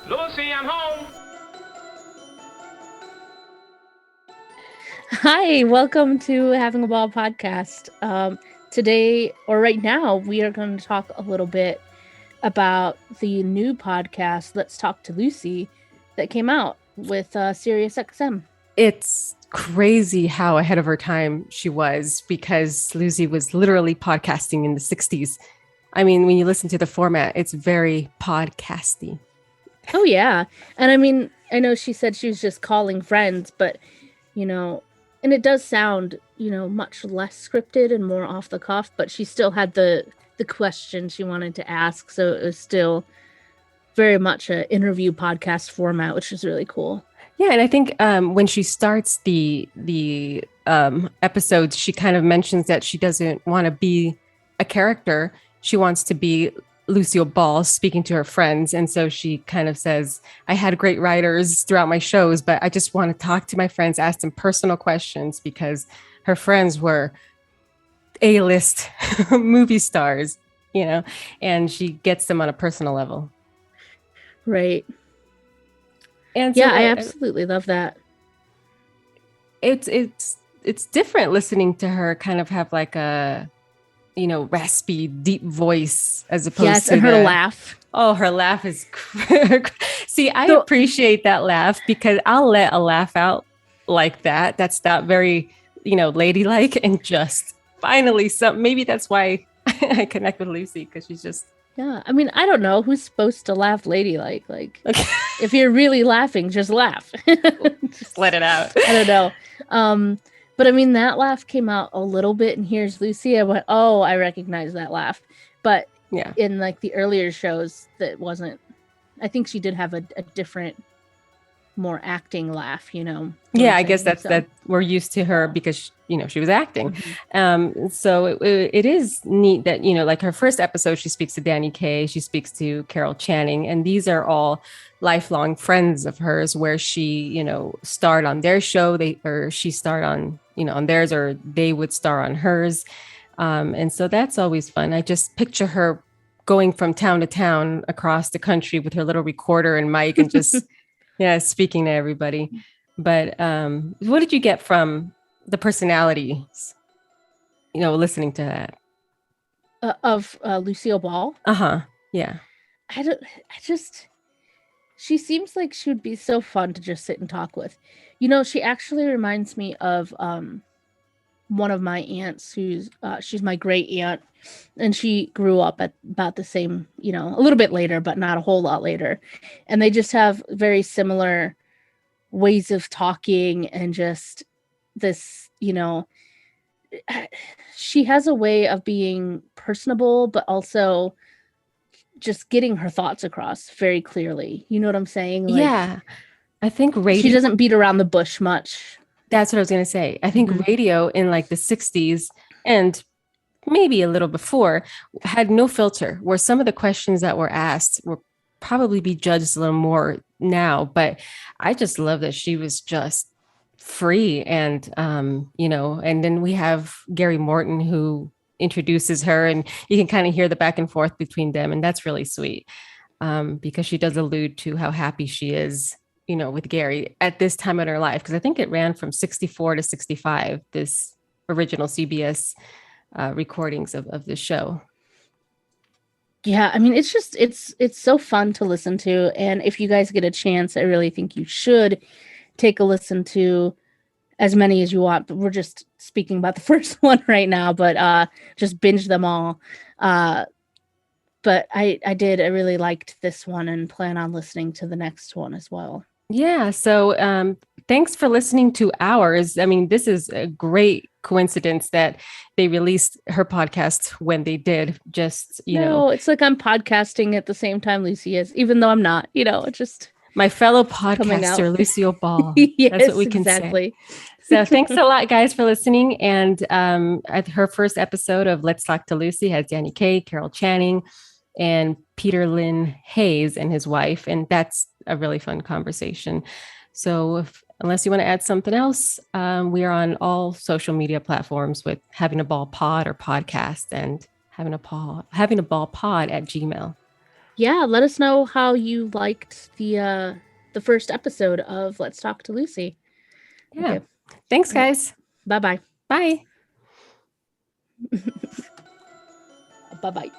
Lucy, I'm home. Hi, welcome to Having a Ball podcast. Today, or right now, we are going to talk a little bit about the new podcast, Let's Talk to Lucy, that came out with Sirius XM. It's crazy how ahead of her time she was, because Lucy was literally podcasting in the 60s. I mean, when you listen to the format, it's very podcasty. Oh, yeah. And I mean, I know she said she was just calling friends, but, and it does sound, much less scripted and more off the cuff, but she still had the question she wanted to ask. So it was still very much an interview podcast format, which is really cool. Yeah, and I think when she starts the episodes, she kind of mentions that she doesn't want to be a character. She wants to be Lucille Ball speaking to her friends. And so she kind of says, I had great writers throughout my shows, but I just want to talk to my friends, ask them personal questions, because her friends were A-list movie stars, and she gets them on a personal level. Right. And so I absolutely love that. It's different listening to her kind of have like a raspy, deep voice as opposed to and her laugh. Oh, her laugh is see, I appreciate that laugh, because I'll let a laugh out like that. That's not very, ladylike, and just finally maybe that's why I connect with Lucy, because she's just. Yeah, I mean, I don't know who's supposed to laugh ladylike. Like, if you're really laughing, just laugh. Just let it out. I don't know. But I mean, that laugh came out a little bit, and here's Lucy. I went, oh, I recognize that laugh. But yeah, in like the earlier shows, that wasn't. I think she did have a different, more acting laugh, Yeah, I guess that's that we're used to her because she was acting. Mm-hmm. So it is neat that like her first episode, she speaks to Danny Kaye, she speaks to Carol Channing, and these are all lifelong friends of hers, where she starred on their show, she starred on on theirs, or they would star on hers, and so that's always fun. I just picture her going from town to town across the country with her little recorder and mic and just speaking to everybody. But what did you get from the personalities, listening to that? Of Lucille Ball? Yeah. She seems like she would be so fun to just sit and talk with. She actually reminds me of one of my aunts, who's she's my great aunt, and she grew up at about the same, a little bit later, but not a whole lot later. And they just have very similar ways of talking, and just this, she has a way of being personable, but also just getting her thoughts across very clearly. You know what I'm saying? Like, yeah. I think radio. She doesn't beat around the bush much. That's what I was going to say. I think radio in like the 60s and maybe a little before had no filter, where some of the questions that were asked were probably be judged a little more now. But I just love that she was just free. And, and then we have Gary Morton, who introduces her, and you can kind of hear the back and forth between them. And that's really sweet, because she does allude to how happy she is, with Gary at this time in her life. Because I think it ran from 64 to 65, this original CBS recordings of the show. Yeah, I mean, it's so fun to listen to. And if you guys get a chance, I really think you should take a listen to as many as you want. But we're just speaking about the first one right now, but just binge them all. But I really liked this one, and plan on listening to the next one as well. Yeah. So thanks for listening to ours. I mean, this is a great coincidence that they released her podcast when they did. Just, it's like I'm podcasting at the same time Lucy is, even though I'm not, it's just my fellow podcaster, Lucille Ball. Yes, that's what we can say. So thanks a lot, guys, for listening. And at her first episode of Let's Talk to Lucy has Danny Kaye, Carol Channing, and Peter Lynn Hayes and his wife. And that's a really fun conversation. So unless you want to add something else, we are on all social media platforms with Having a Ball Pod or podcast, and having a ball pod at Gmail. yeah, let us know how you liked the first episode of Let's Talk to Lucy. Yeah. Okay. Thanks, guys. Bye-bye. Bye. Bye-bye.